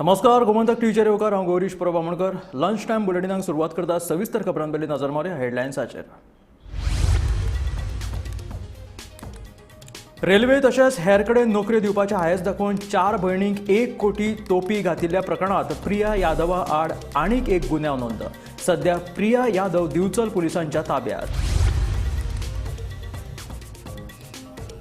नमस्कार, गोमंतक टीव्हीचेर येवकार हांव गौरीश प्रभामणकर। लंच टायम बुलेटिनाक सुरवात करता सविस्तर खबरांपयली नजर मारूया हेडलायन्साचेर। रेल्वे तशेंच हेर कडेन नोकऱ्यो दिवपाचे हायस दाखोवन 4 भयणींक 1 कोटी तोपी घातिल्ल्या प्रकरणात प्रिया यादवा आड आनीक एक गुन्यांव नोंद। सध्या प्रिया यादव दिवचल पुलिसांच्या ताब्यात।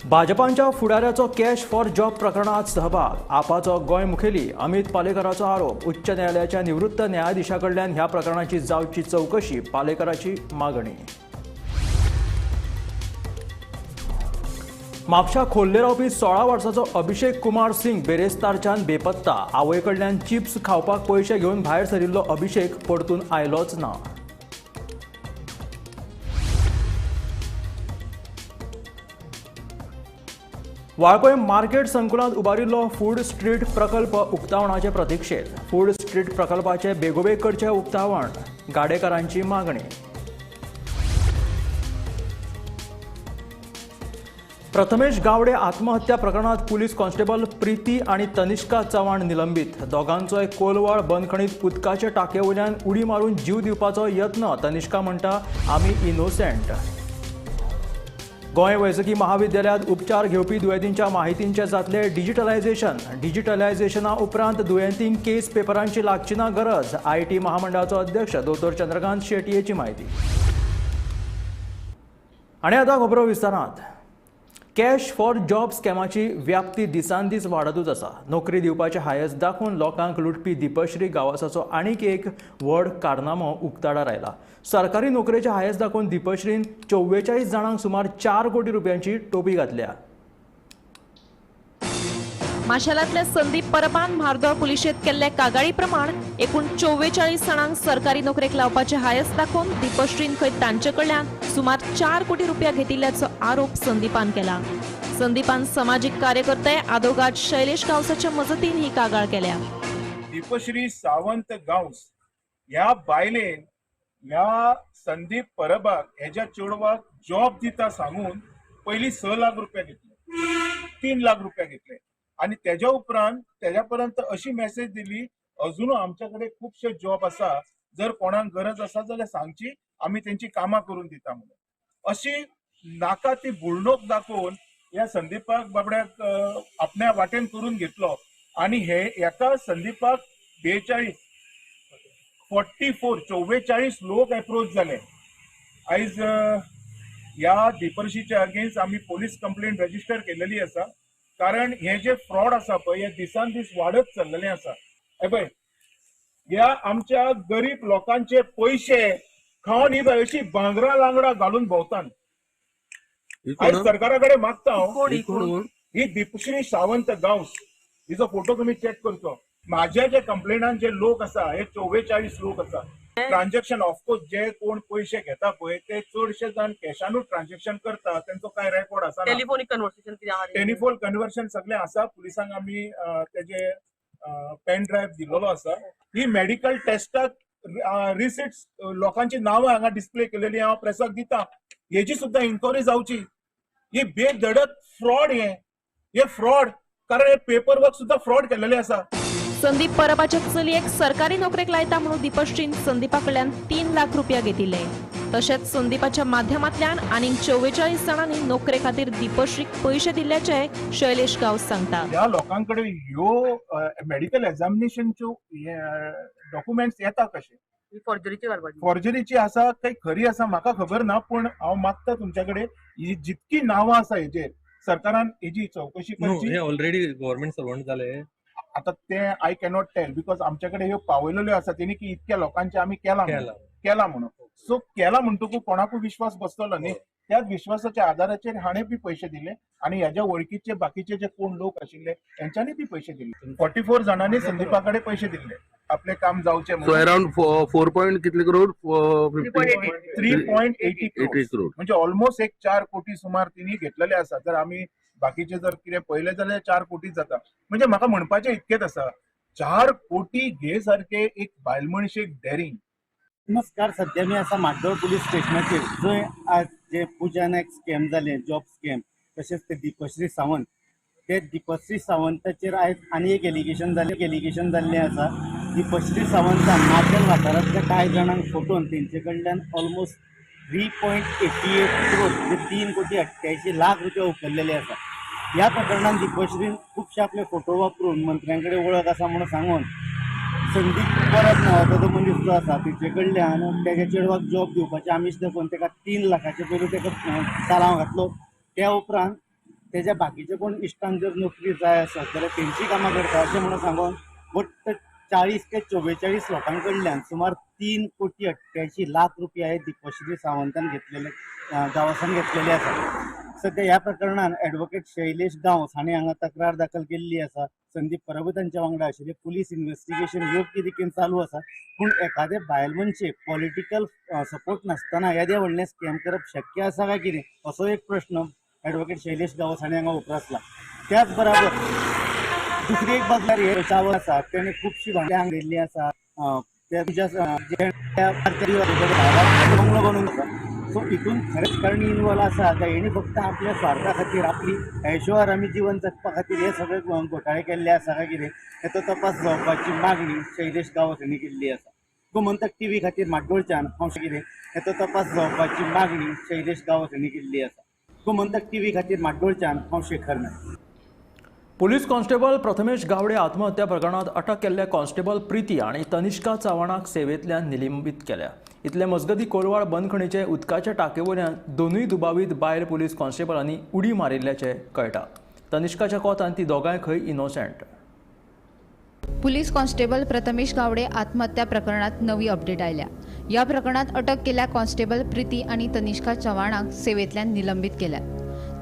भाजपांच्या फुडाऱ्याचो कॅश फॉर जॉब प्रकरणात सहभाग। आपाचो गोंय मुखेली अमित पालेकराचो आरोप। उच्च न्यायालयाच्या निवृत्त न्यायाधीशाकडल्यान ह्या प्रकरणाची जावची चवकशी, पालेकराची मागणी। म्हापशा खोर्ले रावपी 16 वर्साचो अभिषेक कुमार सिंग बेरेस्तारच्यान बेपत्ता। आवय कडल्यान चिप्स खावपाक पयशे घेवन भायर सरिल्लो अभिषेक परतून आयलोच ना। वाळपय मार्केट संकुलांत उबारिल्लो फूड स्ट्रीट प्रकल्प उक्तावणाचे प्रतीक्षेत। फूड स्ट्रीट प्रकल्पाचे बेगोबेग करचे उक्तावण, गाडेकारांची मागणी। प्रथमेश गावडे आत्महत्या प्रकरणात पुलीस कॉन्स्टेबल प्रीती आणि तनिष्का चव्हाण निलंबित। दोगांचोय कोलवाळ बंदखणीत उदकाचे टाकये वयल्यान उडी मारून जीव दिवपाचो यत्न। तनिष्का म्हणटा, आमी इनोसेंट। गोंय वैजकी महाविद्यालयात उपचार घेवपी दुयेंतींच्या माहितींचे जातले डिजिटलायझेशन। डिजिटलायझेशना उपरांत दुयेंतींक केस पेपरांची लागची ना गरज। आयटी महामंडळाचो अध्यक्ष दोतोर चंद्रकांत शेटयेची माहिती। आणि आता खबरो विस्तारांत। कॅश फॉर जॉब स्कॅमाची व्याप्ती दिसान दीस वाडतूच आसा। नोकरी दिवपाचे हायस दाखोवन लोकांक लुटपी दिपश्री गांवसाचो आनीक एक व्हड कारनामो उक्ताडार आयला। सरकारी नोकरेचे हायस दाखोवन दिपश्रीन 44 जाणांक सुमार 4 कोटी रुपयांची टोपी घातल्या। माशेलांतल्या संदीप परबान म्हार्दोळ पुलिशेंत केल्ले कागाळी प्रमाण एकूण 44 जाणांक सरकारी नोकरेक लावपाचे हायस दाखोवन दिपश्रीन खंय तांचे कडल्यान सुमार 4 कोटी रुपया घेतिल्ल्याचो आरोप संदीपान केला। संदीपान समाजीक कार्यकर्ते आदोगाद शैलेश गांवसाच्या मजतीन ही कागाळ केल्या। दीपश्री सावंत गांवस ह्या बायलेन ह्या संदीप परबाक हेच्या चेडवाक जॉब दिता सांगून पयली 6 लाख रुपया घेतले, 3 लाख रुपया घेतले आणि त्याच्या उपरांत त्याच्या पर्यंत अशी मेसेज दिली, अजून आमच्याकडे खूपशे जॉब असा, जर कोणाक गरज असा जाल्यार सांगची, आम्ही त्यांची कामां करून दिता म्हणून। अशी नाका ती बुळणूक दाखवून या संदीपाक बाबड्याक आपल्या वाटेन करून घेतलो आणि हे एका संदीपाक 44 लोक अप्रोच झाले। आयज या दीपश्रीच्या अगेन्स्ट आम्ही पोलीस कंप्लेंट रजिस्टर केलेली असा, कारण हे जे फ्रॉड असा पळय हे दिसान दीस वाढत चाललेले असा। हे पळय, या आमच्या गरीब लोकांचे पैसे खावन ही बाय अशी भांगरा लांगडा घालून भोवतात। आयज सरकाराकडे मागता ही दीपश्री सावंत गांवस, हिचो फोटो तुम्ही चेक करचो। माझ्या जे कंप्लेनान जे लोक असा हे 44 लोक असा। ट्रान्झॅक्शन ऑफकोर्स जे कोण पैसे घेता पळय ते चडशे जाण कॅशानूच ट्रान्झॅक्शन करता, त्यांचो काय रेकॉर्ड आसा। टेलिफोन कन्वर्शन सगळे आसा। पुलिसांक आम्ही त्याचे पेन ड्राइव्ह दिलेलो असा। ही मेडिकल टेस्टाक रिसिट्स लोकांची नावं हांगा डिस्प्ले केलेली हांव प्रेसाक दिता, हेची सुद्धा इन्क्वायरी जावची। ही बेधडक फ्रॉड हे फ्रॉड, कारण हे पेपर वर्क सुद्धा फ्रॉड केलेले असा। संदीप परबाच्या चलयेक सरकारी नोकरेक लायता म्हणून दिपश्रीन संदीपा कडल्यान 3 लाख रुपया घेतिल्ले। तशेंच संदीपाच्या माध्यमांतल्यान आनीक 44 जाणांनी नोकरे खातीर दिपश्रीक पयशे दिल्ल्याचे शैलेश गांवस सांगता। ह्या लोकांकडे ह्यो मेडिकल एक्झामिनेशनच्यो डॉक्युमेंट्स येता कशे, फॉर्जरीची आसा काही खरी आसा म्हाका खबर ना, पण हांव मागता तुमच्याकडे ही जितकी नावां आसा हेजेर सरकारान हेजी चौकशी करची। हे ऑलरेडी गव्हर्नमेंट सर्वंट झाले आता ते आय कॅनॉट टेल, बिकॉज आमच्याकडे ह्यो पावयलेल्यो आसा तेणी की इतक्या लोकांचे आम्ही केला म्हणून। सो केला म्हणटकूच कोणाकूय विश्वास बसतलो न्ही, त्याच विश्वासाच्या आधाराचेर हाणें बी पयशे दिले आणि ह्याच्या वळखीचे बाकीचे जे कोण लोक आशिल्ले त्यांच्यानी बी पयशे दिले। 44 जणांनी संदीपाकडे पयशे दिले आपले काम जावचे म्हणून। अराउंड 4 कितले करोड 3.80 करोड, म्हणजे ऑलमोस्ट एक 4 कोटी सुमार तिने घेतलेले असा। जर आम्ही बाकीचे जर कितें पळयलें जाल्यार 4 कोटी जाता। म्हणजे म्हाका म्हणपाचें इतकेच आसा, 4 कोटी घे सारखे एक बायल मनशेक डेरिंग। नमस्कार, सध्या मी आसा म्हाड्डोळ पुलीस स्टेशनाचेर, जंय आज जे पूजा नायक स्कॅम जाले, जॉब स्कॅम, तशेंच ते दीपश्री सावंत ते दिपश्री सावंताचेर आयज आनी एक एलिगेशन जाल्लें आसा. दिपश्री सावंतान मार्शल वाठारांतल्या कांय जाणांक फटोवन तेंचे कडल्यान ऑलमोस्ट 3.88 करोड म्हणजे 3,88,00,000 रुपया उखल्लेले आसा. ह्या प्रकरणात दिपश्रीन खुबशे आपले फोटो वापरून मंत्र्यांकडे वळख आसा म्हणून सांगून संदीप परब नांवाचो जो मनीस जो आसा तेचे कडल्यान तेच्या चेडवाक जॉब दिवपाचें आमीश दाखोवन ताका 3 लाखाचे पयलीं ताका चालाव घातलो. त्या उपरांत तेज्या बाकीचे कोण इश्टांक जर नोकरी जाय आसत जाल्यार तेंची कामां करता अशें म्हणून सांगून वट्ट 40 ते 44 लोकां कडल्यान सुमार 3,88,00,000 रुपया हे दिपश्री सावंतान घेतलेले गांवसान घेतलेले आसा. सध्या ह्या प्रकरणात ॲडव्होकेट शैलेश गांवस हांणी हांगा तक्रार दाखल केल्ली आसा. संदीप परब तांच्या वांगडा आशिल्ले पुलीस इन्व्हेस्टिगेशन योग्य रितीन चालू आसा. पूण एखादे बायल मनशेक पॉलिटिकल सपोर्ट नासतना येदे व्हडलें स्कॅम करप शक्य आसा काय कितें असो एक प्रश्न ॲडव्होकेट शैलेश गांवस हांणी हांगा उपरासला. त्याच बरोबर दुसरी एक बाजूर हे चावल आसा तेणे खुबशी भांड्यां हांगेल्लीं आसा. बंगलो बनवून आसा. सो हितून खरेंच कारणी इन्वॉल्व आसा काय हेणी फक्त आपल्या स्वार्था खातीर आपली ऐशो आरामी जीवन जगपा खातीर हे सगळे घोटाळे केल्ले आसा काय कितें हेचो तपास जावपाची मागणी शैलेश गांवस हांणी केल्ली आसा. गोमंतक टीव्ही खातीर माड्डोळच्यान हांव कितें हेचो तपास जावपाची मागणी शैलेश गांवस हांणी केल्ली आसा. गोमंतक टीव्ही खातीर माड्डोळच्यान हांव शेखर नायक. पुलीस कॉन्स्टेबल प्रथमेश गावडे आत्महत्या प्रकरणात अटक केल्ल्या कॉन्स्टेबल प्रीती आणि तनिष्का चव्हाणाक सेवेंतल्यान निलंबीत केल्या. इतले मजगती कोलवाड बंदखणीचे उदकाच्या टांकयेवयल्यान दोनूय दुबावीत बायल पुलीस कॉन्स्टेबलांनी उडी मारिल्ल्याचे कळटा. तनिष्काच्या कोतान ती दोगांय खंय innocent. Police constable Prathamesh Gawade आत्महत्या प्रकरणात नवी अपडेट आयल्या. या प्रकरणात अटक केल्या कॉन्स्टेबल प्रीती आणि तनिष्का चव्हाणाक सेवेंतल्यान निलंबीत केल्या.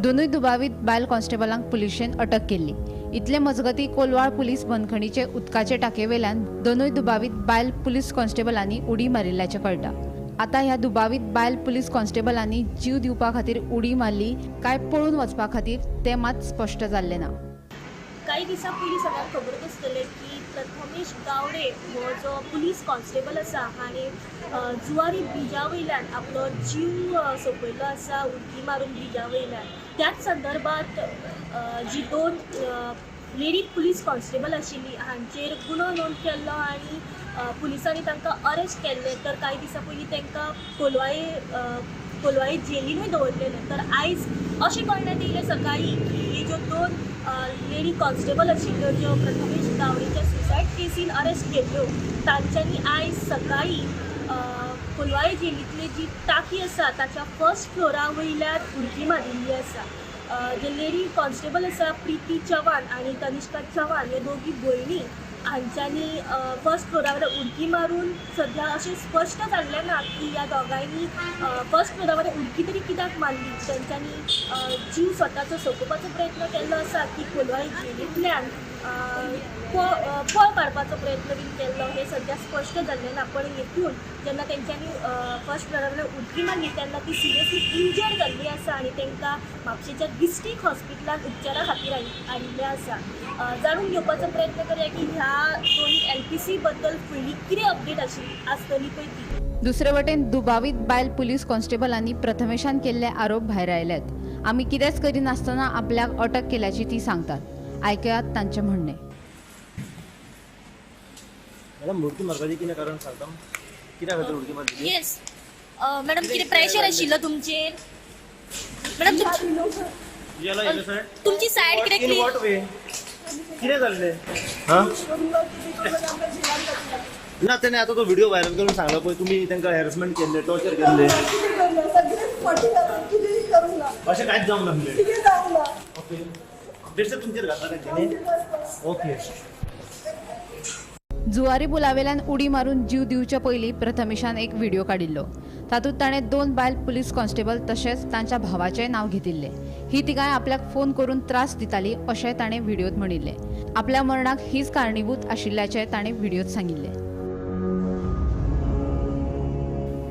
दोनूय दुबावीत बायल कॉन्स्टेबलांक पुलिशेन अटक केल्ली. इतले मजगती कोलवाळ पुलीस बंदखणीचे उदकाचे टांकयेवयल्यान दोनूय दुबावीत बायल पुलीस कॉन्स्टेबलांनी उडी मारिल्ल्याचे कळटा. आता ह्या दुबावीत बायल पुलीस कॉन्स्टेबलांनी जीव दिवपा खातीर उडी मारली काय पळून वचपा खातीर तें मात स्पश्ट जाल्लें ना. काही दिसां पयलीं सगळ्यांक खबर आसतलें की प्रथमेश गावडे हो जो पुलीस कॉन्स्टेबल आसा हाणें जुवारी ब्रिजा वयल्यान आपलो जीव सोंपयल्लो आसा उडकी मारून ब्रिजा वयल्यान. त्याच संदर्भात जी 2 लेडी पुलीस कॉन्स्टेबल आशिल्ली हांचेर गुन्हो नोंद केल्लो आनी पुलिसांनी तांकां अरेस्ट केल्ले. तर कांय दिसां पयलीं तांकां कोलवाळे जेलीनूय दवरलेले. तर आयज अशें कळण्यात येयलें सकाळीं की हे ज्यो 2 लेडी कॉन्स्टेबल आशिल्ल्यो ज्यो प्रथमेश गावडेच्या सुसायड केसीन अरेस्ट केल्ल्यो तांच्यांनी आयज सकाळीं कोलवाळे जेलींतली जी टाकी आसा ताच्या फर्स्ट फ्लोरा वयल्यान उडकी मारिल्ली आसा. जे लेडी कॉन्स्टेबल आसा प्रीती चव्हाण आनी तनिष्का चव्हाण ह्यो दोगी भयणी हांच्यांनी फर्स्ट फ्लोरार उडकी मारून सद्या अशें स्पश्ट जाल्लें ना की ह्या दोगांयनी फर्स्ट फ्लोरार उडकी तरी कित्याक मारली. तेंच्यांनी जीव स्वताचो सोंपोवपाचो प्रयत्न केल्लो आसा की कोलवाळे जेलींतल्यान पळ काडपाचो प्रयत्न बीन केल्लो हें सद्या स्पश्ट जाल्लें ना. पण हेतून जेन्ना तेंच्यांनी फर्स्ट फ्लोरार उडकी मारली तेन्ना ती सिरियसली इंजर्ड जाल्ली आसा आनी तांकां म्हापशेच्या डिस्ट्रिक्ट हॉस्पिटलांत उपचारा खातीर हाडिल्लें आसा. जाणून घेवपाचो प्रयत्न करूया की ह्या दोनी LPC बद्दल फुडली कितें अपडेट आसतली पळय ती. दुसरे वटेन दुबावीत बायल पुलीस कॉन्स्टेबलांनी प्रथमेशान केल्ले आरोप भायर आयल्यात. आमी कितेंच करिनासतना आपल्याक अटक केल्याची ती सांगतात. आयकयात तांचे म्हणणे. मॅडम उडकी मारपाचें कितें कारण सांगता कित्याक खातीर उडकी मारली? येस मॅडम कितें प्रेशर आशिल्लो तुमचेर? मॅडम तुमची सायड कितें क्लीन कितें जाल्लें? हां ना तेणे आतां तो व्हिडिओ व्हायरल करून सांगलो पळय तुमी तांकां हॅरसमेंट केल्ले टॉर्चर केल्ले अशें कांयच जावंक नासलें. ओके बेश्ट तुमचेर घातला तेंच्यांनी. ओके जुवारी पुलावेल्यान उडी मारून जीव दिवचे पयलीं प्रथमेशान एक व्हिडिओ काडिल्लो. तातूंत ताणें 2 बायल पुलीस कॉन्स्टेबल तशेंच तांच्या भावाचें नांव घेतिल्लें. ही तिगाय आपल्याक फोन करून त्रास दिताली अशें ताणें व्हिडिओत म्हणिल्लें. आपल्या मरणाक हीच कारणीभूत आशिल्ल्याचें ताणें व्हिडिओत सांगिल्लें.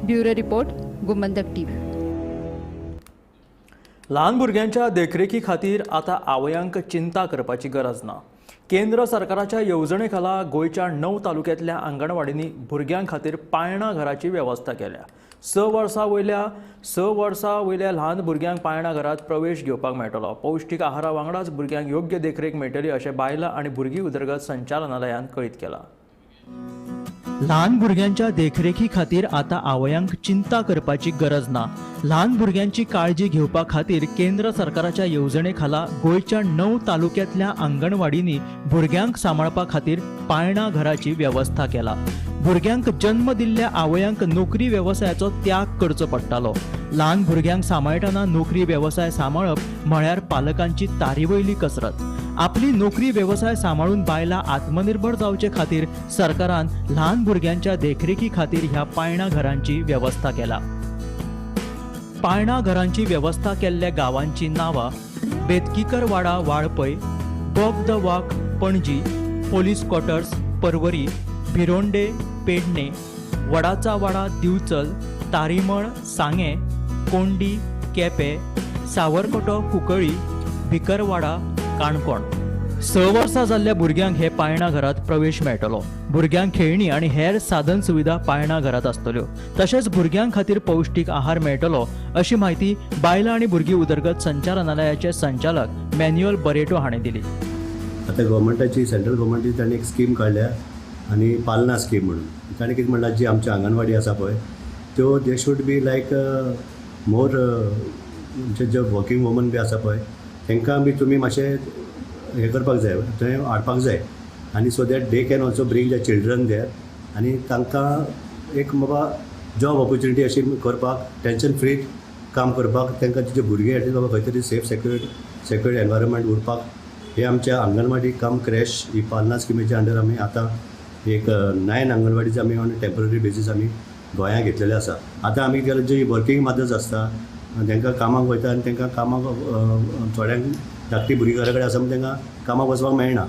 Bureau report Gomantak TV. ल्हान भुरग्यांच्या देखरेखी खातीर आतां आवयांक चिंता करपाची गरज ना. केंद्र सरकाराच्या येवजणे खाला गोंयच्या 9 तालुक्यांतल्या आंगणवाडींनी भुरग्यां खातीर पाळणा घराची वेवस्था केल्या. स वर्सां वयल्या ल्हान भुरग्यांक पाळणा घरांत प्रवेश घेवपाक मेळटलो. पौश्टीक आहारा वांगडाच भुरग्यांक योग्य देखरेख मेळटली अशें बायलां आनी भुरगीं उदरगत संचालनालयान कळीत केलां. ल्हान भुरग्यांच्या देखरेखी खातीर आतां आवयांक चिंता करपाची गरज ना. ल्हान भुरग्यांची काळजी घेवपा खातीर केंद्र सरकाराच्या येवजणे खाला गोंयच्या 9 तालुक्यांतल्या आंगणवाडींनी भुरग्यांक सांबाळपा खातीर पाळणा घराची वेवस्था केला. भुरग्यांक जन्म दिल्ल्या आवयांक नोकरी वेवसायाचो त्याग करचो पडटालो. ल्हान भुरग्यांक सांबाळटना नोकरी वेवसाय सांबाळप म्हळ्यार पालकांची तारीवयली कसरत. आपली नोकरी वेवसाय सांबाळून बायलां आत्मनिर्भर जावचे खातीर सरकारान ल्हान भुरग्यांच्या देखरेखी खातीर ह्या पाळणा घरांची वेवस्था केला. पाळणा घरांची वेवस्था केल्ल्या गांवांची नांवां बेतकीकर वाडा वाळपय, बोग द वॉक पणजी, पोलीस क्वॉर्टर्स पर्वरी, भिरोंडे पेडणे, वडाचा वाडा दिवचल, तारीमळ सांगे, कोंडी केपें, सावरकोटो कुंकळी, भिकरवाडा काणकोण. 6 वर्सां जाल्ल्या भुरग्यांक हे पाळणा घरांत प्रवेश मेळटलो. भुरग्यांक खेळणी आनी हेर साधन सुविधा पाळणा घरांत आसतल्यो. तशेंच भुरग्यां खातीर पौश्टीक आहार मेळटलो अशी माहिती बायलां आनी भुरगीं उदरगत संचालनालयाचे संचालक मॅन्युअल बरेटो हाणें दिली. आता गव्हर्मेंटाची सेंट्रल गव्हर्मेंटाची ताणें एक स्कीम काडल्या आनी पालना स्कीम म्हणून ताणें कितें म्हणलां जी आमच्या आंगणवाडी आसा पळय त्यो दे शूड बी लायक मोर जे वर्कींग वुमन बी आसा पळय तांकां बी तुमी मातशें हें करपाक जाय, थंय हाडपाक जाय आनी so that they can also bring the children there आनी तांकां एक बाबा जॉब ऑपॉर्च्युनिटी अशी करपाक टेंशन फ्री काम करपाक तांकां तिचे भुरगे हाडून बाबा खंय तरी सेफ सेक्युर्ड एनवायरमेंट उरपाक हे आमच्या आंगणवाडी काम क्रॅश ही पालना स्किमीच्या अंडर आमी आतां एक 9 अंगणवाडीचे आमी ऑन टेम्पररी बेसीस आमी गोंयांत घेतलेले आसा. आतां आमी गेले जी वर्कींग मदर्स आसता तांकां कामाक वयता आनी तांकां कामाक थोड्यांक धाकटी भुरगीं घरा कडेन आसा म्हण तांकां कामाक वचपाक मेळना.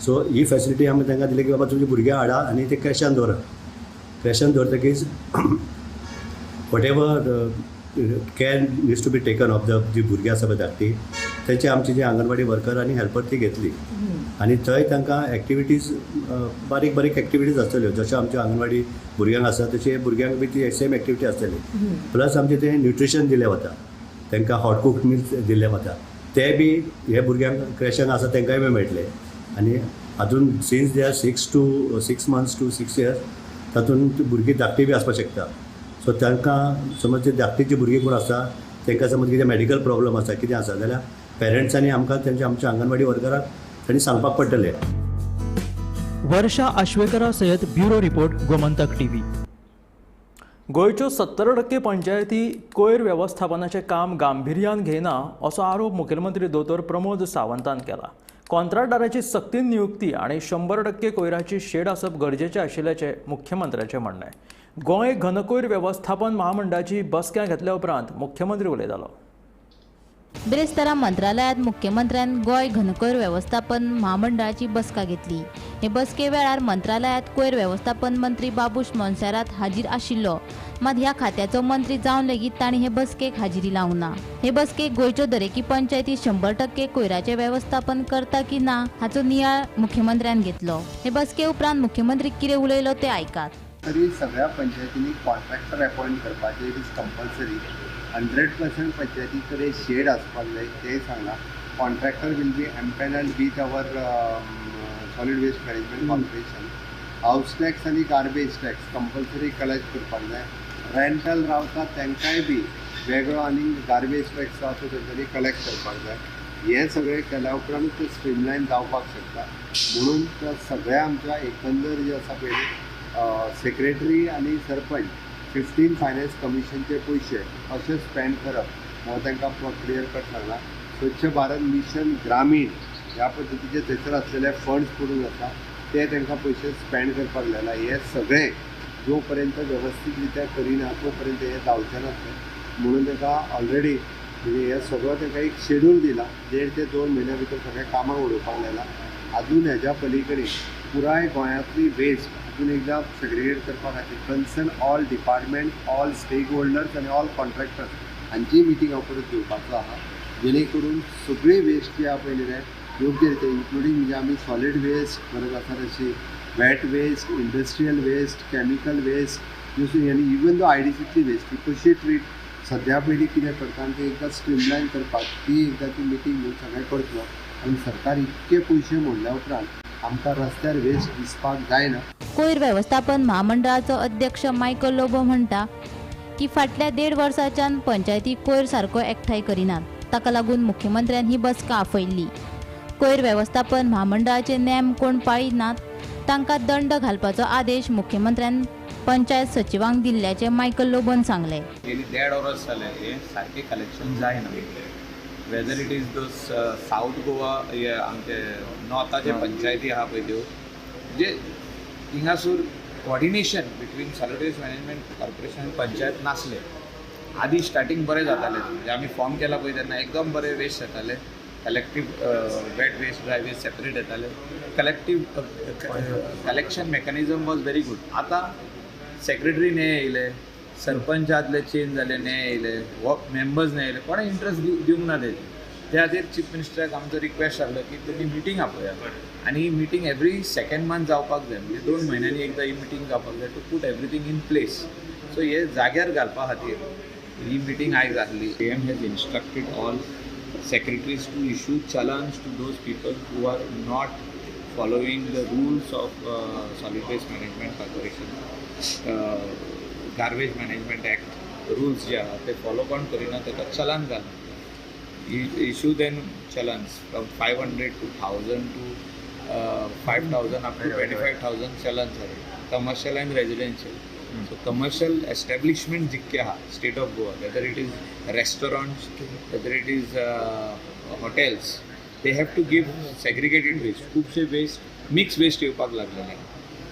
सो ही फॅसिलिटी आमी तांकां दिली की बाबा तुमची भुरग्यां हाडा आनी ते क्रॅशान दवरा. क्रॅशान दवरतकीच whatever care needs to be taken of the जी भुरगीं आसा पळय धाकटी तेंचे आमची जी आंगणवाडी वर्कर आनी हेल्पर ती घेतली आनी थंय तांकां एक्टिविटीज बारीक बारीक एक्टिविटीज आसतल्यो जश्यो आमच्या आंगणवाडी भुरग्यांक आसा तशे भुरग्यांक बी ती सेम एक्टिविटी आसतली. प्लस आमचें तें न्युट्रिशन दिलें वता, तांकां हॉट कुक्ड मील्स दिल्ले वता ते बी हे भुरग्यांक क्रॅशान आसा तांकांय बी मेळटले. आनी हातून since they are 6 months to 6 years तातूंत भुरगीं धाकटी बी आसपाक शकता. सो तांकां समज ती धाकटीची भुरगीं कोण आसा तांकां समज कितें मेडिकल प्रॉब्लम आसा कितें आसा जाल्यार पेरंट्सांनी आमकां तेंच्या आमच्या आंगणवाडी वर्कराक तांणी सांगपाक पडटलें. वर्षा आश्वेकरा सयत ब्युरो रिपोर्ट गोमंतक टीव्ही. गोंयच्यो 70% पंचायती कोयर वेवस्थापनाचें काम गांभिर्यान घेयना असो आरोप मुखेलमंत्री दोतोर प्रमोद सावंतान केला. कॉन्ट्रॅक्टराची सक्तीन नियुक्ती आनी 100% कोयराची शेड आसप गरजेचें आशिल्ल्याचें मुख्यमंत्र्याचें म्हणणें. गोंय घनकोयर वेवस्थापन महामंडळाची बसका घेतल्या उपरांत मुख्यमंत्री उलयतालो. बेरेस्तारा मंत्रालयात मुख्यमंत्र्यान गोंय घनकोयर वेवस्थापन महामंडळाची बसका घेतली. हे बसके वेळार मंत्रालयात कोयर वेवस्थापन मंत्री बाबूश मोन्सेरात हाजीर आशिल्लो. मात ह्या खात्याचो मंत्री जावन लेगीत तांणी हे बसकेक हाजिरी लावना. हे बसकेक गोंयच्यो दरेकी पंचायती 100% कोयराचें वेवस्थापन करता की ना हाचो नियाळ मुख्यमंत्र्यान घेतलो. हे बसके उपरांत मुख्यमंत्री कितें उलयलो ते आयकात. तरी सगळ्या पंचायतींनी कॉन्ट्रॅक्टर अपॉइंट करपाचें इट इज कंपल्सरी. 100% पंचायती कडेन शेड आसपाक जाय तेंय सांगला. Contractor will be empanelled with our solid waste management corporation. House tax आनी गार्बेज टॅक्स कंपल्सरी कलेक्ट करपाक जाय. रेंटल रावतात तांकांय बी वेगळो आनी गार्बेज टॅक्स आसा तो तेंच्यांनी कलेक्ट करपाक जाय. हे सगळें केल्या उपरांत ते स्ट्रीमलायन जावपाक शकता. म्हणून त्या सगळ्या आमच्या एकंदर जे आसा पळय सेक्रेटरी आनी सरपंच 15 फायनान्स कमिशनचे पयशे अशे स्पेंड करप हो तांकां क्लियर कट सांगला. स्वच्छ भारत मिशन ग्रामीण ह्या पद्दतीचे थंयसर आसलेले फंड्स पडून आसा ते तांकां पयशे स्पेंड करपाक लायला. हे सगळें जो पर्यंत वेवस्थीत रित्या करिना तो पर्यंत हे जावचें नासलें. म्हणून तांकां ऑलरेडी म्हणजे हे सगळो तांकां एक शेड्यूल दिला. 1.5 ते 2 म्हयन्या भितर सगळें कामाक उडोवपाक लायला. अजून हेज्या पलीकडे पुराय गोंयांतली वेस्ट अजून एकदां सेग्रिगेट करपा खातीर concern all department, all stakeholders आनी ऑल कॉन्ट्रॅक्टर्स हांची मिटींग हांव परत घेवपाचो आहा. जेणे करून सगळी वेस्ट जी आहा पळय न्ही योग्य रितीन इन्क्लुडींग म्हणजे आमी सॉलीड वेस्ट गरज आसा तशी wet waste, industrial waste, chemical waste even though IDCतली वेस्ट ती कशी ट्रीट सद्या पयलीं कितें करता आनी तें एकदां स्ट्रीमलायन करपाक ती एकदां ती मिटींग घेवन सगळें करतलो आनी सरकार इतके पयशे मोडल्या उपरांत आमकां रस्त्यार वेस्ट दिसपाक जायना. कोयर वेवस्थापन महामंडळाचो अध्यक्ष मायकल लोबो म्हणटा की फाटल्या 1.5 वर्साच्यान पंचायती कोयर सारको एकठांय करिनात. ताका लागून मुख्यमंत्र्यान ही बसका आपयल्ली. कोयर वेवस्थापन महामंडळाचे नेम कोण पाळिनात तांकां दंड घालपाचो आदेश मुख्यमंत्र्यान पंचायत सचिवांक दिल्ल्याचे मायकल लोबोन सांगले. गेली 1.5 वर्स जाले हे सारके कलेक्शन जायना. Whether it is those south Goa हे आमचे नॉर्थाचे पंचायती आहा पळय त्यो म्हणजे हिंगासूर coordination between solid waste management corporation आनी पंचायत नासले. आदी स्टार्टींग बरें जातालें म्हणजे आमी फॉर्म केला पळय तेन्ना एकदम बरें वेस्ट येताले. Collective wet waste dry waste separate येताले. Collective collection mechanism was very good. आतां सेक्रेटरी ने येयले, सरपंच आदले चेंज जाले, ने येयले, मेंबर्स ने येयले, कोणें इंट्रस्ट दिवंक ना तेजे. त्या खातीर चीफ मिनिस्टराक आमचो रिक्वेस्ट आसलो की तुमी मिटींग आपयात आनी ही मिटींग एवरी सेकंड मंथ जावपाक जाय. म्हणजे 2 म्हयन्यांनी एकदां ही मिटींग जावपाक जाय to put everything in place. So हे जाग्यार घालपा खातीर ही मिटींग आयज जाल्ली. PM has instructed all secretaries to issue challans to those people who are not following the rules of Solid Waste Management Corporation, Garbage Management Act rules जे आहा ते फॉलो कोण करिना ताका चलान घाल. Issue then challans from 500 to 1000 to 5000 up to 25,000 challans are commercial and residential. So commercial establishment जितके आहा state of Goa, whether it is restaurants, whether it is hotels, they have to give segregated waste. खुबशे waste mix waste येवपाक लागलेले.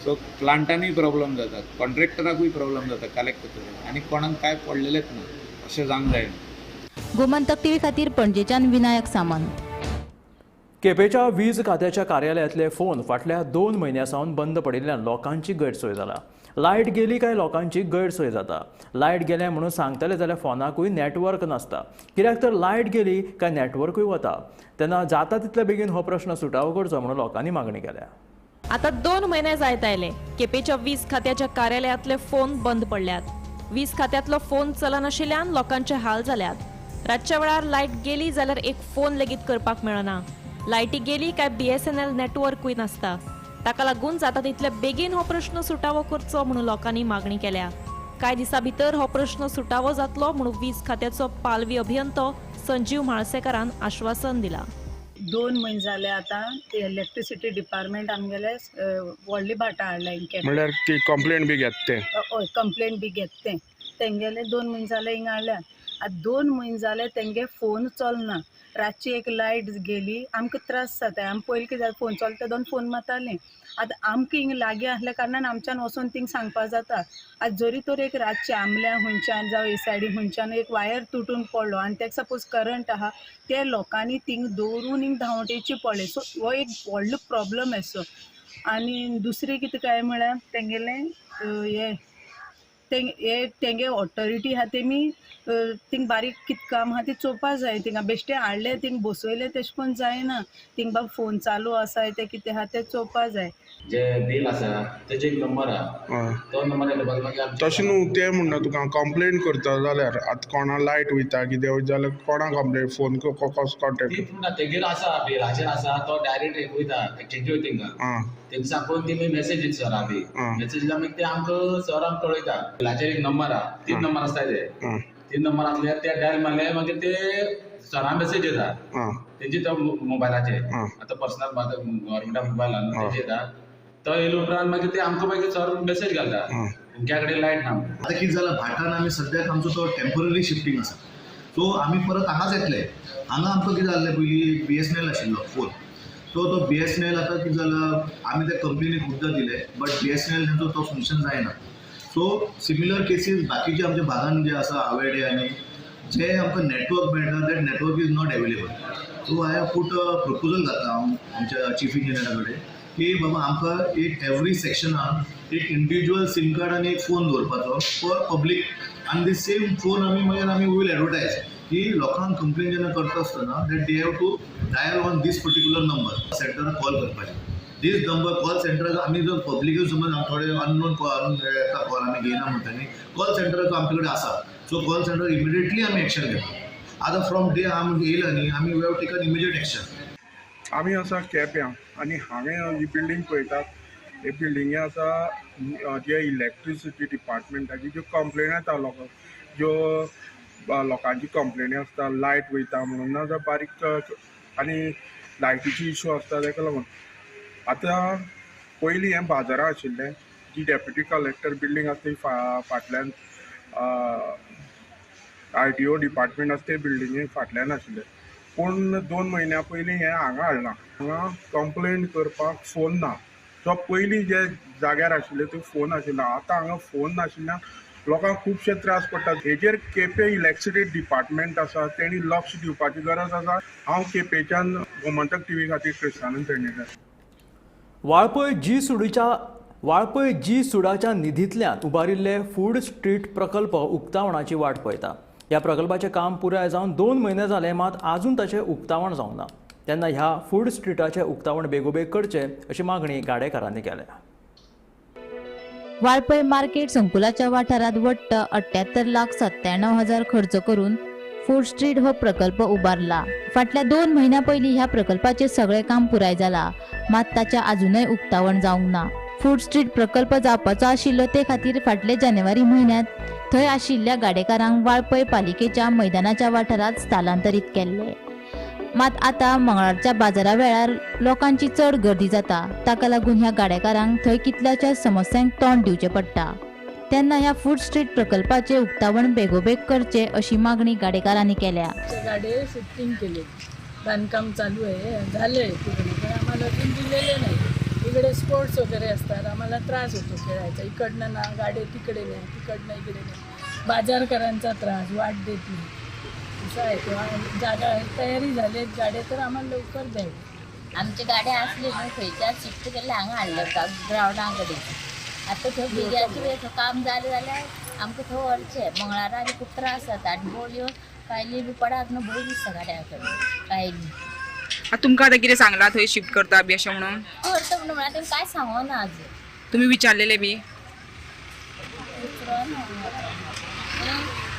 So प्लांटांनी problem जाता, कॉन्ट्रॅक्टराकूय problem जाता collect करता आनी कोणाक काय पडलेलेच ना अशें जावंक जायना. गोमंतक टीव्ही खातीर पणजेच्यान विनायक सामंत. केपेच्या वीज खात्याच्या कार्यालयातले फोन फाटल्या 2 म्हयन्यां बंद पडिल्ल्यान लोकांची गैरसोय जाला. लायट गेली काय लोकांची गैरसोय जाता. लायट गेल्या म्हणून सांगतले जाल्यार फोनाकूय नेटवर्क नासता. कित्याक तर लायट गेली काय नेटवर्कूय वता. तेन्ना जाता तितले बेगीन हो प्रश्न सुटावो करचो म्हणून लोकांनी मागणी केल्या. आता 2 महिने जायत आयले केपेच्या वीज खात्याच्या कार्यालयातले फोन बंद पडल्यात. वीज खात्यातलो फोन चलनाशिल्ल्यान लोकांचे हाल जाल्यात. रातच्या वेळार लायट गेली जाल्यार एक फोन लेगीत करपाक मेळना. लायटी गेली काय BSNL नेटवर्कूय नासता. ताका लागून जाता तितले बेगीन हो प्रश्न सुटावो करचो म्हणून लोकांनी मागणी केल्या. कांय दिसा भितर हो प्रश्न सुटावो जातलो म्हणून वीज खात्याचो पालवी अभियंतो संजीव म्हाळसेकारान आश्वासन दिला. 2 म्हयने जाले आतां ते इलेक्ट्रिसिटी डिपार्टमेंट आमगेले व्हडली भाटां हाडल्या म्हणल्यार ती कंप्लेंट बी घेत ते. हय कंप्लेंट बी घेत ते तेंगेले 2 म्हयने जाले हिंगा हाडल्या. आतां 2 म्हयने जाले तेंगे फोन चलना. रातची एक लायट गेली आमकां त्रास जाता. आमी पयलीं कितें फोन चलता दोन फोन मारतालीं. आतां आमकां हिंगा लागीं आसल्या कारणान आमच्यान वचून थिंग सांगपा जाता. आतां जरी तर एक रातचे आमल्या हुंयच्यान जावं हे सायडी हुंयच्यान एक वायर तुटून पडलो आनी तेका सपोज करंट आहा ते लोकांनी थिंग दवरून हिंग धांवटेची पडले. सो हो एक व्हडलो प्रॉब्लम असो. आनी दुसरें कितें काय म्हळ्यार तेंगेलें तेंगे ऑथॉरिटी आहा तेमी थिंग बारीक कितें काम आहा ती चोवपा जाय. थिंगा बेश्टे हाडले थिंग बसयले तेशें कोन्न जायना. थिंग बाबा फोन चालू आसा ते कितें आहा ते चोवपा जाय. जे बिल आसा तेजे एक नंबर आहा तो नंबर येयलो मागीर तशें न्हू ते म्हणना तुका कंप्लेंट करता जाल्यार आतां कोणा लायट वयता कितें वयता जाल्यार कोणा कंप्लेंट फोन कसो कॉन्टेक्ट ना तेगेर आसा बिलाचेर आसा तो डायरेक्ट वयता एक्चेंज वयता थिंगा. तेंका सांगून तेमी मेसेज दिता सरा बी मेसेज दिल्यार मागीर ते आमकां सर आमकां कळयता. बिलाचेर एक नंबर आहा 3 नंबर आसता ते 3 नंबर आसल्यार ते डायल मारले मागीर ते सरा मेसेज येता तेजी तो मोबायलाचेर. आतां पर्सनल गव्हर्मेंटा मोबायलान तेजे येता तो येयलो उपरांत मागीर ते आमकां मागीर सर मेसेज घालता तुमच्या कडेन लायट ना. आतां कितें जालां भाटान आमी सद्याक आमचो तो टेम्पररी शिफ्टींग आसा. सो आमी परत हांगाच येतले. हांगा आमकां कितें जाल्लें पयलीं BSNL आशिल्लो फोन. सो तो BSNL आतां कितें जालां आमी त्या कंपनीक मुद्दा दिले बट BSNL तेंचो तो फंक्शन जायना. सो सिमिलर केसीस बाकीचे आमच्या भागान जे आसा आवेडे आनी जे आमकां नेटवर्क मेळटा that network is not available. So I have put a proposal घातला हांव आमच्या चीफ इंजिनियरा कडेन की बाबा आमकां एक एवरी सेक्शनाक एक इंडिविज्युअल सीम कार्ड आनी एक फोन दवरपाचो फॉर पब्लीक आनी दी सेम फोन मागीर आमी वील एडवर्टायज की लोकांक कंप्लेन जेन्ना करता आसतना that they have to dial on these particular number सेंटराक कॉल करपाचें. दीस नंबर कॉल सेंटराचो आमी जर पब्लीक समज थोडे अननोन कॉल आमी घेयना म्हणटानी कॉल सेंटराचो आमचे कडेन आसा. सो कॉल सेंटर इमिडिएटली आमी एक्शन घेता. आतां फ्रॉम डे आमी येयला न्ही आमी we have taken immediate action. आमी आसा केप्यां आनी हांवें ही बिल्डींग पळयतात. हे बिल्डिंगे आसा जे इलेक्ट्रिसिटी डिपार्टमेंटाची ज्यो कंप्लेन येता ज्यो लोकांची कंप्लेनी आसता लायट वयता म्हणून ना जाल्यार बारीक आनी लायटीची इशू आसता ताका लागून. आतां पयलीं हें बाजारां आशिल्लें जी डेप्युटी कलेक्टर बिल्डींग आसा ती फाटल्यान RTO डिपार्टमेंट आसा ते बिल्डिंगे फाटल्यान आशिल्लें. पूण 2 म्हयन्या पयलीं हें हांगा हाडलां. हांगा कंप्लेन करपाक फोन ना. सो पयलीं जे जाग्यार आशिल्ले थंय फोन आशिल्लो. आतां हांगा फोन नाशिल्ल्यान लोकांक खुबशे त्रास पडटात. हेजेर केपें इलेक्ट्रिसिटी डिपार्टमेंट आसा तेणी लक्ष दिवपाची गरज आसा. हांव केपेंच्यान गोमंतक TV खातीर कृष्णानंद पेडणेकर. वाळपय जी सुडाच्या निधींतल्यान उबारिल्ले फूड स्ट्रीट प्रकल्प उक्तावणाची वाट पळयता. ह्या प्रकल्पाचें काम पुराय जावन 2 म्हयने जाले, मात आजून ताचें उक्तावण जावंक ना. तेन्ना ह्या फूड स्ट्रीटाचें उक्तावण बेगोबेग करचें अशी मागणी गाडेकारांनी केल्या. वाळपय मार्केट संकुलाच्या वाठारात वट्ट 78,97,000 खर्च करून फूड स्ट्रीट हो प्रकल्प उबारला. फाटल्या 2 महिन्या पयलीं ह्या प्रकल्पाचे सगळे काम पुराय जाला, मात ताच्या अजूनय उक्तावण जावंक ना. फूड स्ट्रीट प्रकल्प जावपाचो आशिल्लो ते खातीर फाटले जानेवारी म्हयन्यात थंय आशिल्ल्या गाडेकारांक वाळपय पालिकेच्या मैदानाच्या वाठारात स्थलांतरीत केल्ले. मात आतां मंगळारच्या बाजारा वेळार लोकांची चड गर्दी जाता. ताका लागून ह्या गाडेकारांक थंय कितल्याशाच समस्यांक तोंड दिवचें पडटा. तेन्ना ह्या फूड स्ट्रीट प्रकल्पाचे उक्तावण बेगोबेग करचे अशी मागणी गाडेकारांनी केल्या. गाडे शिफ्टिंग केले, बांधकाम चालू आहे, झाले तिकडे, पण आम्हाला अजून दिलेले नाही. इकडे स्पोर्ट्स वगैरे असतात, आम्हाला त्रास होतो खेळायचा. इकडनं ना गाडी तिकडे नाही, तिकडनं इकडे नाही. बाजारकरांचा त्रास, वाट देत नाही. असं आहे किंवा जागा तयारी झाली गाड्या तर आम्हाला लवकर द्यावी. आमचे गाड्या असले न्हू खंयच्या शिफ्ट केले हांगा हाडले ग्रावंडा कडेन. आतां थंय बेग्याची वेळ काम जालें जाल्यार आमकां थंय व्हरचें. मंगळारा आनी खूब त्रास जाता आनी बोलयो कायली बी पडात न्हू, भंय दिसता गाड्या कडेन कायली. तुमकां आतां कितें सांगलां थंय शिफ्ट करता बी अशें म्हणून? करता म्हणून म्हळ्यार तें कांय सांगो ना आज. तुमी विचारलेले बी?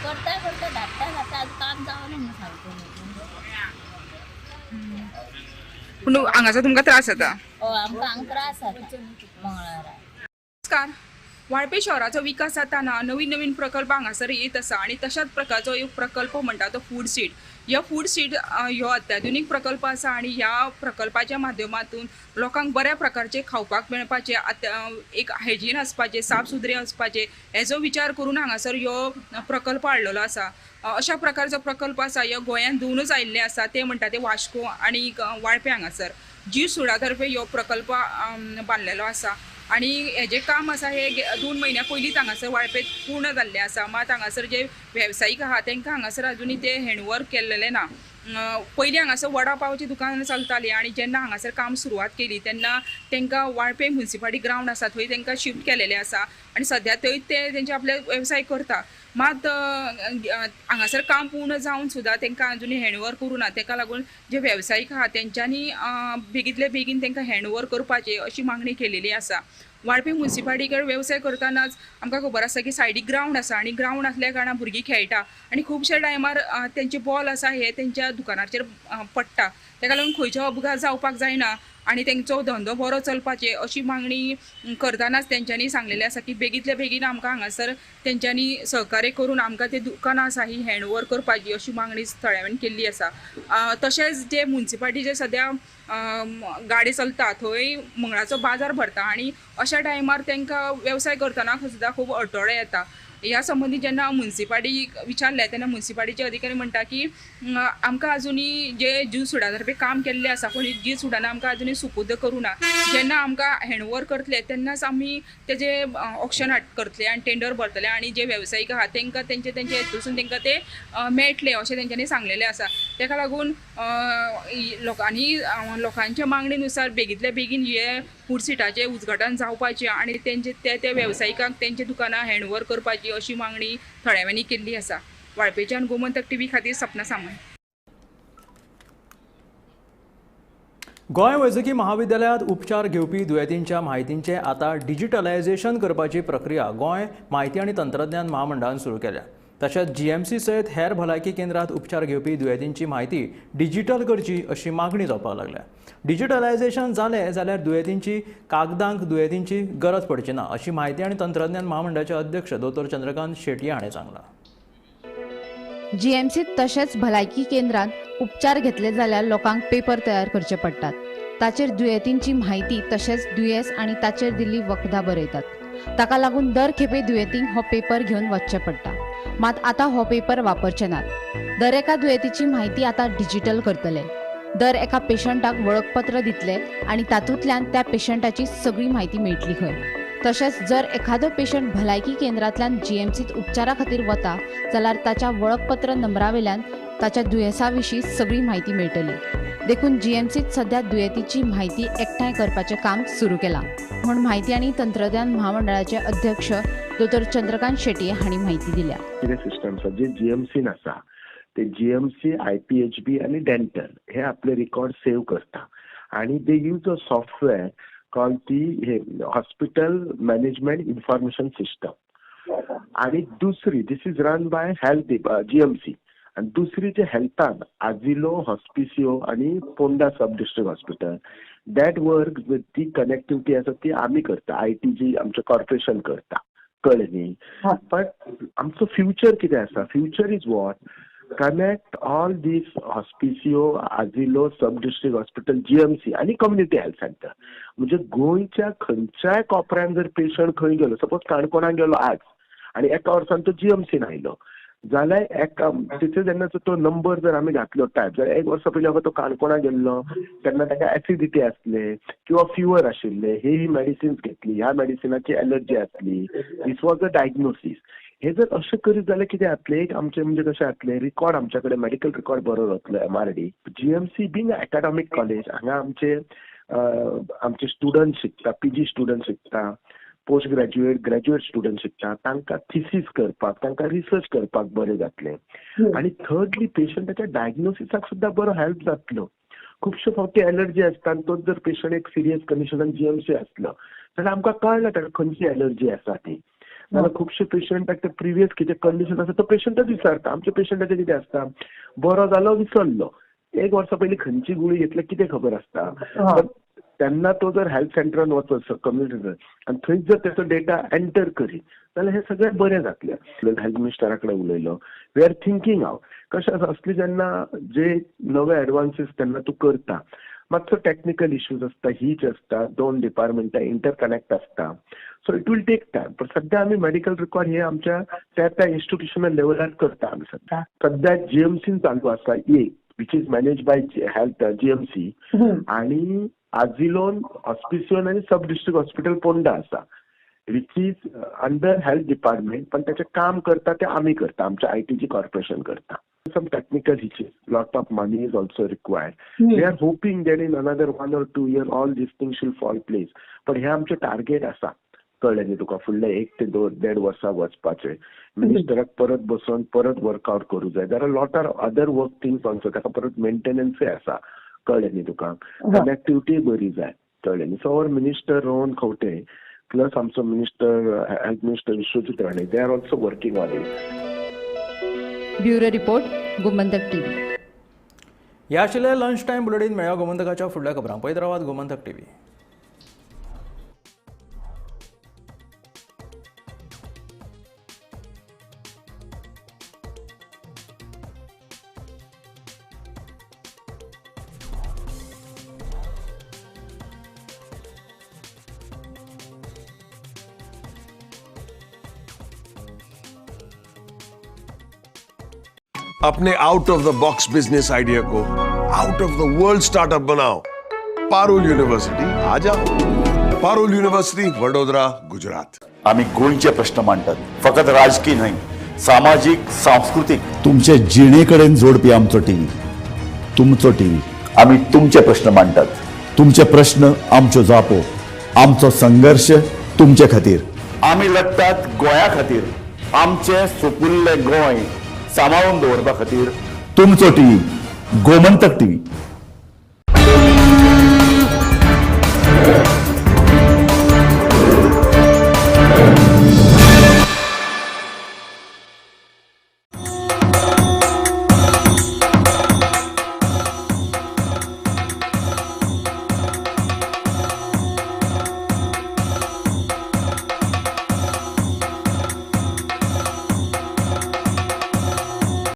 करता धाडटा आज काम जावना म्हणून सांगता. पूण हांगासर तुमकां त्रास जाता? हय आमकां हांगा त्रास जाता मंगळारा. नमस्कार. वाळपय शहराचो विकास जाताना नवीन नवीन प्रकल्प हांगासर येत आसा आनी तशाच प्रकारचो एक प्रकल्प म्हणटा तो फूड स्ट्रीट. ह्या फूड स्ट्रीट ह्यो अत्याधुनीक प्रकल्प आसा आनी ह्या प्रकल्पाच्या माध्यमातून लोकांक बऱ्या प्रकारचे खावपाक मेळपाचे, एक हायजीन आसपाचे, साफ सुद्रे आसपाचे हेजो विचार करून हांगासर ह्यो प्रकल्प हाडलेलो आसा. अशा प्रकारचो प्रकल्प आसा ह्यो गोंयांत 2च आयिल्ले आसा, ते म्हणटा ते वास्को आनी वाळपय हांगासर. जी सुडा तर्फे ह्यो प्रकल्प बांदलेलो आसा आनी हेजें काम आसा हे 2 म्हयन्या पयलींच हांगासर वाळपेत पूर्ण जाल्लें आसा. मात हांगासर जे वेवसायीक आहा तांकां हांगासर अजुनी ते हँडओवर केल्लेलें ना. पयलीं हांगासर वडा पावची दुकानां चलतालीं आनी जेन्ना हांगासर काम सुरवात केली तेन्ना तांकां वाळपय म्युनिसिपालिटी ग्रावंड आसा थंय तांकां शिफ्ट केलेलें आसा आनी सद्या थंय ते तेंचे आपले वेवसाय करता. मात हांगासर काम पूर्ण जावन सुद्दां तांकां अजुनी हँडओवर करूं ना. ताका लागून जे वेवसायीक आहा तेंच्यांनी बेगींतले बेगीन तांकां हँडओवर करपाचें अशी मागणी केलेली आसा. वाळपय म्युनिसिपालिटी कडेन वेवसाय करतानाच आमकां खबर आसा की सायडीक ग्रावंड आसा आनी ग्रावंड आसल्या कारणान भुरगीं खेळटा आनी खुबशे टायमार तेंचे बॉल आसा हे तेंच्या दुकानाचेर पडटा. ताका लागून खंयचो अपघात जावपाक जायना आनी तेंचो धंदो बरो चलपाचे अशी मागणी करतानाच तेंच्यांनी सांगलेलें आसा की बेगींतल्या बेगीन आमकां हांगासर तेंच्यांनी सहकार्य करून आमकां ते दुकानां आसा ही हँडओवर करपाची अशी मागणी थळाव्यान केल्ली आसा. तशेंच जे म्युनिसिपालिटीचे सद्या गाडी चलता थंय मंगळाचो बाजार भरता आनी अशा टायमार तांकां वेवसाय करतना सुद्दां खूब अडथळे येता. ह्या संबंधी जेन्ना म्युनिसिपालिटीक विचारलें तेन्ना म्युनिसिपालिटीचे अधिकारी म्हणटा की आमकां अजुनी जे जी सुडा तर्फे काम केल्लें आसा पूण जी सुडान आमकां अजुनी सुपूर्द करूं ना. जेन्ना आमकां हँडओवर करतले तेन्नाच आमी तेजे ऑक्शन करतले आनी टेंडर भरतले आनी जे वेवसायीक आहा तांकां तेंचे हेतूसून तांकां ते मेळटले अशें तेंच्यांनी सांगलेलें आसा. ताका लागून लोकांच्या मागणेनुसार बेगींतल्या बेगीन हे फूड स्ट्रीटाचें उजघाटन जावपाचें आनी तेंचे ते वेवसायिकांक तेंची दुकानां हँडओवर करपाची अशी मागणी थळाव्यांनी केल्ली आसा. वाळपेच्यान गोमंतक TV खातीर सपना सामंत. गोंय वैजकी महाविद्यालयात उपचार घेवपी दुयेंतींच्या म्हायतींचें आतां डिजिटलायझेशन करपाची प्रक्रिया गोंय म्हायती आनी तंत्रज्ञान महामंडळान सुरू केल्या. तशेंच जीएमसी सयत हेर भलायकी केंद्रांत उपचार घेवपी दुयेंतींची म्हायती डिजिटल करची अशी मागणी जावपाक लागल्या. डिजिटलायझेशन जालें जाल्यार दुयेंतींची कागदांक दुयेंतींची गरज पडची ना अशी म्हायती आनी तंत्रज्ञान महामंडळाचे अध्यक्ष दोतोर चंद्रकांत शेटये हाणें सांगलां. जीएमसीत तशेंच भलायकी केंद्रांत उपचार घेतले जाल्यार लोकांक पेपर तयार करचे पडटात. ताचेर दुयेंतींची म्हायती तशेंच दुयेंस आनी ताचेर दिल्ली वखदां बरयतात. ताका लागून दर खेपे दुयेंतींक हो पेपर घेवन वचचें पडटा. मात आतां हो पेपर वापरचे नात. दर एका दुयेंतीची म्हायती आतां डिजिटल करतले. दर एका पेशंटाक वळखपत्र दितले आनी तातूंतल्यान त्या पेशंटाची सगळी म्हायती मेळटली खंय. तशेंच जर एखादो पेशंट भलायकी केंद्रांतल्यान जीएमसीत उपचारा खातीर वता जाल्यार ताच्या वळखपत्र नंबरावेल्यान ताच्या दुयेंसा विशीं सगळी म्हायती मेळटली. देखून जीएमसीत सध्या दुयेंतीची म्हायती एकठांय करपाचें काम सुरू केलां म्हूण म्हायती आनी तंत्रज्ञान महामंडळाचे अध्यक्ष दोतोर चंद्रकांत शेटये हांणी म्हायती दिल्या. कितें सिस्टम्स जे जीएमसीन आसा ते जीएमसी आयपीएचबी आनी डेंटल हे आपले रिकॉर्ड सेव्ह करता आनी they use a software called the hospital management information system. आणि दुसरी this is run by health GMC आणि दुसरी जे हेल्थान आजिलो हॉस्पिसियो आणि Ponda sub district hospital that work with the connectivity आसा ती आमी करता. आयटीजी आमचे कॉर्पोरेशन करता कळ्ळें न्ही. पण आमचो फ्युचर कितें आसा future is what connect all these Hospicio Azilo sub district hospital GMC आणि कम्युनिटी हेल्थ सेंटर. म्हणजे गोंयच्या खंयच्याय कोपऱ्यान जर पेशंट खंय गेलो सपोज काणकोणाक गेलो आज आणि एका वर्सान तो जीएमसीन आयलो जाल्यार एका तिथे जेन्ना तो नंबर जर आमी घातलो टायप जाल्यार एक वर्सा पयलीं तो काणकोणा गेल्लो तेन्ना ताका एसिडिटी आसले किंवा फिवर आशिल्ले ही मेडिसिन्स घेतली ह्या मेडिसिनाची एलर्जी आसली दीस वॉज अ डायग्नोसीस. हे जर अशें करीत जाल्यार कितें जातलें एक आमचे म्हणजे कशें जातलें रिकॉर्ड आमच्या कडेन मेडिकल रिकॉर्ड बरो जातलो MRD. GMC being academic college हांगा आमचे स्टुडंट शिकता पीजी स्टुडंट शिकता पोस्ट ग्रॅज्युएट ग्रॅज्युएट स्टुडंट शिकता तांकां थिसीस करपाक तांकां रिसर्च करपाक बरें जातलें. आनी थर्डली पेशंटाच्या डायग्नोसिसाक सुद्दां बरो हेल्प जातलो. खुबशे फावटी एलर्जी आसता आनी तोच जर पेशंट एक सिरियस कंडिशनान जीएमसी आसलो जाल्यार आमकां कळना ताका खंयची एलर्जी आसा ती. जाल्यार खुबशे पेशंटाक ते प्रिवियस कितें कंडिशन आसा तो पेशंटच विचारता. आमच्या पेशंटाचें कितें आसता बरो जालो विसरलो एक वर्सा पयलीं खंयची गुळी घेतल्या कितें खबर आसता. तेन्ना तो जर हेल्थ सेंटरान वचत कम्युनिटीन आनी थंय जर तेचो डेटा एंटर करीत जाल्यार हें सगळें बरें जातलें. हेल्थ मिनिस्टरा कडेन उलयलो वी आर थिंकींग हांव कशें आसा असली जेन्ना जे नवे एडवान्सीस तेन्ना तूं करता मातसो टॅक्निकल इश्यूज आसता हीच आसता दोन डिपार्टमेंटां इंटरकनेक्ट आसता so it will take time. पण सध्या आमी मेडिकल रिकॉर्ड हे आमच्या त्या इन्स्टिट्यूशनल लेवलार करता. आमी सध्या जीएमसीन चालू आसा which is manage bye health GMC आणि आजिलोन हॉस्पिसियोन आणि सब डिस्ट्रिक्ट हॉस्पिटल पोंडा आसा which is under health department पण त्याचे काम करता ते आमी करता आमच्या आयटीजी कॉर्पोरेशन करता. Some technical hitches, lot of money is also required. We are hoping that in another 1 or 2 years all these things will fall place. पण हे आमचे टार्गेट आसा कळ्ळें न्ही तुका फुडले 1 ते 1.5 वर्सां वचपाचे. मिनिस्टराक परत बसून परत वर्कआउट करूं जाय. There are lot are other work things also ताका परत मेंटेनन्सूय आसा कळ्ळें न्ही तुका. कनेक्टिविटी बरी जाय कळ्ळें न्ही. So our minister Rohan Khaunte plus आमचो minister health minister Vishwajit Rane they are also working on it. Bureau report Gomantak TV. ह्या आशिल्लें लंच टायम बुलेटीन मेळ्या गोमंतकाच्या फुडल्या खबरांक पळयत रावात गोमंतक टीव्ही. अपने out of the box business idea को out of the world startup बनाओ. पारुल यूनिवर्सिटी आ जाओ. पारुल यूनिवर्सिटी वडोदरा गुजरात. आम्ही गोंयचे प्रश्न मांडतात फकत राजकीय न्हय सामाजिक सांस्कृतिक तुमचे जिणेकडेन जोडपी आमचो टीव्ही तुमचो टीव्ही. आम्ही तुमचे प्रश्न मांडतात. तुमचे प्रश्न आमच्यो जापो आमचो संघर्ष तुमचे खातीर. आम्ही लढतात गोंया खातीर. आमचे सोपुल्ले गोंय सांबाळून दवरपा खातीर. तुमचो टीव्ही गोमंतक टीव्ही.